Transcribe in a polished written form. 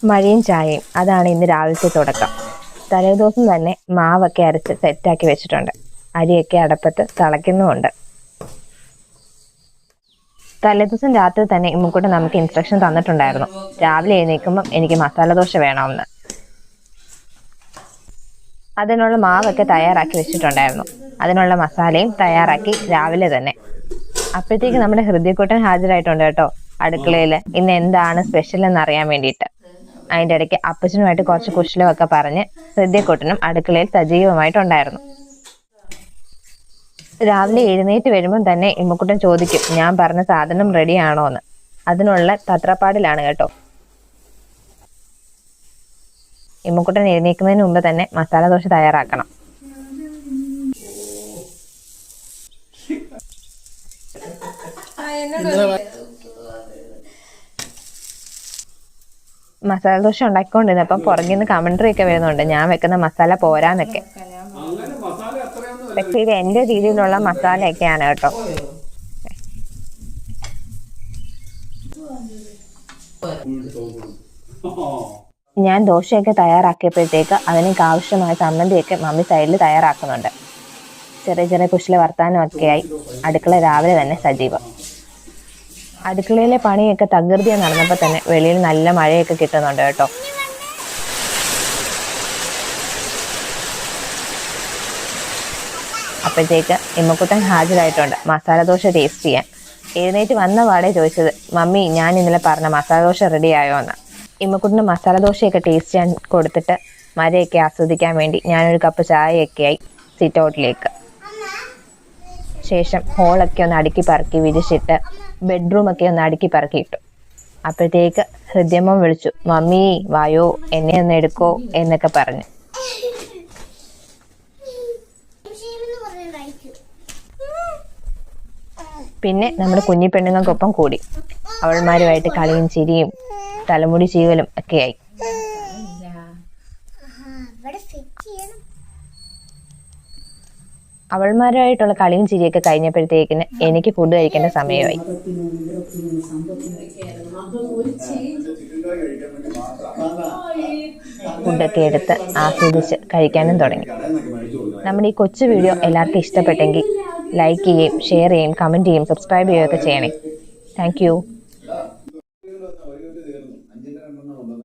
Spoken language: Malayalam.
മഴയും ചായയും അതാണ് ഇന്ന് രാവിലത്തെ തുടക്കം. തലേദിവസം തന്നെ മാവൊക്കെ അരച്ച് സെറ്റാക്കി വെച്ചിട്ടുണ്ട്. അരിയൊക്കെ അടുപ്പത്ത് തിളയ്ക്കുന്നുമുണ്ട്. തലേദിവസം രാത്രി തന്നെ ഇമ്മുക്കുട്ടൻ നമുക്ക് ഇൻസ്ട്രക്ഷൻ തന്നിട്ടുണ്ടായിരുന്നു. രാവിലെ എഴുന്നേൽക്കുമ്പം എനിക്ക് മസാല ദോശ വേണമെന്ന്. അതിനുള്ള മാവൊക്കെ തയ്യാറാക്കി വെച്ചിട്ടുണ്ടായിരുന്നു. അതിനുള്ള മസാലയും തയ്യാറാക്കി രാവിലെ തന്നെ. അപ്പോഴത്തേക്ക് നമ്മുടെ ഹൃദയക്കുട്ടൻ ഹാജരായിട്ടുണ്ട് കേട്ടോ അടുക്കളയിൽ. ഇന്ന് എന്താണ് സ്പെഷ്യൽ എന്ന് അറിയാൻ വേണ്ടിയിട്ട്. അതിൻ്റെ ഇടയ്ക്ക് അപ്പച്ചനുമായിട്ട് കുറച്ച് കുശലമൊക്കെ പറഞ്ഞ് ഹൃദയക്കുട്ടനും അടുക്കളയിൽ സജീവമായിട്ടുണ്ടായിരുന്നു. രാവിലെ എഴുന്നേറ്റ് വരുമ്പം തന്നെ ഇമ്മക്കുട്ടൻ ചോദിക്കും ഞാൻ പറഞ്ഞ സാധനം റെഡിയാണോ എന്ന്. അതിനുള്ള തത്രപ്പാടിലാണ് കേട്ടോ. ഇമ്മക്കുട്ടൻ എഴുന്നേൽക്കുന്നതിന് മുമ്പ് തന്നെ മസാല ദോശ തയ്യാറാക്കണം. മസാല ദോശ ഉണ്ടാക്കിക്കൊണ്ടിരുന്നപ്പം പുറകിൽ നിന്ന് കമന്ററി ഒക്കെ വരുന്നുണ്ട് ഞാൻ വെക്കുന്ന മസാല പോരാന്നൊക്കെ. പക്ഷേ ഇത് എൻ്റെ രീതിയിലുള്ള മസാലയൊക്കെയാണ് കേട്ടോ. ഞാൻ ദോശയൊക്കെ തയ്യാറാക്കിയപ്പോഴത്തേക്ക് അതിനൊക്കെ ആവശ്യമായ ചമ്മന്തിയൊക്കെ മമ്മി സൈഡിൽ തയ്യാറാക്കുന്നുണ്ട്. ചെറിയ ചെറിയ കുശല വർത്താനമൊക്കെയായി അടുക്കള രാവിലെ തന്നെ സജീവം. അടുക്കളയിലെ പണിയൊക്കെ തകൃതിയായി നടന്നപ്പോൾ തന്നെ വെളിയിൽ നല്ല മഴയൊക്കെ കിട്ടുന്നുണ്ട് കേട്ടോ. അപ്പോഴത്തേക്ക് ഇമ്മക്കുട്ടൻ ഹാജരായിട്ടുണ്ട് മസാല ദോശ ടേസ്റ്റ് ചെയ്യാൻ. എഴുന്നേറ്റ് വന്ന പാടെ ചോദിച്ചത് മമ്മി ഞാൻ ഇന്നലെ പറഞ്ഞ മസാല ദോശ റെഡി ആയോ എന്ന്. ഇമ്മക്കുട്ടന് മസാല ദോശയൊക്കെ ടേസ്റ്റ് ചെയ്യാൻ കൊടുത്തിട്ട് മഴയൊക്കെ ആസ്വദിക്കാൻ വേണ്ടി ഞാനൊരു കപ്പ് ചായയൊക്കെയായി സിറ്റ് ഔട്ടിലേക്ക്. ശേഷം ഹോളൊക്കെ ഒന്ന് അടുക്കി പറക്കി വിരിച്ചിട്ട് ബെഡ്റൂമൊക്കെ ഒന്ന് അടുക്കി പറക്കിയിട്ടു. അപ്പോഴത്തേക്ക് ഹൃദയമോൻ വിളിച്ചു മമ്മി വായോ എന്നെ ഒന്ന് എടുക്കോ എന്നൊക്കെ പറഞ്ഞു. പിന്നെ നമ്മുടെ കുഞ്ഞി പെണ്ണുങ്ങൾക്കൊപ്പം കൂടി അവൾമാരുമായിട്ട് കളിയും ചിരിയും തലമുടി ചീവലും ഒക്കെയായി. അവൾമാരുമായിട്ടുള്ള കളിയും ചിരിയൊക്കെ കഴിഞ്ഞപ്പോഴത്തേക്കിന് എനിക്ക് ഫുഡ് കഴിക്കേണ്ട സമയമായി. ഫുഡൊക്കെ എടുത്ത് ആസ്വദിച്ച് കഴിക്കാനും തുടങ്ങി. നമ്മുടെ ഈ കൊച്ചു വീഡിയോ എല്ലാവർക്കും ഇഷ്ടപ്പെട്ടെങ്കിൽ ലൈക്ക് ചെയ്യുകയും ഷെയർ ചെയ്യുകയും കമൻറ്റ് ചെയ്യുകയും സബ്സ്ക്രൈബ് ചെയ്യുകയൊക്കെ ചെയ്യണേ. Thank you.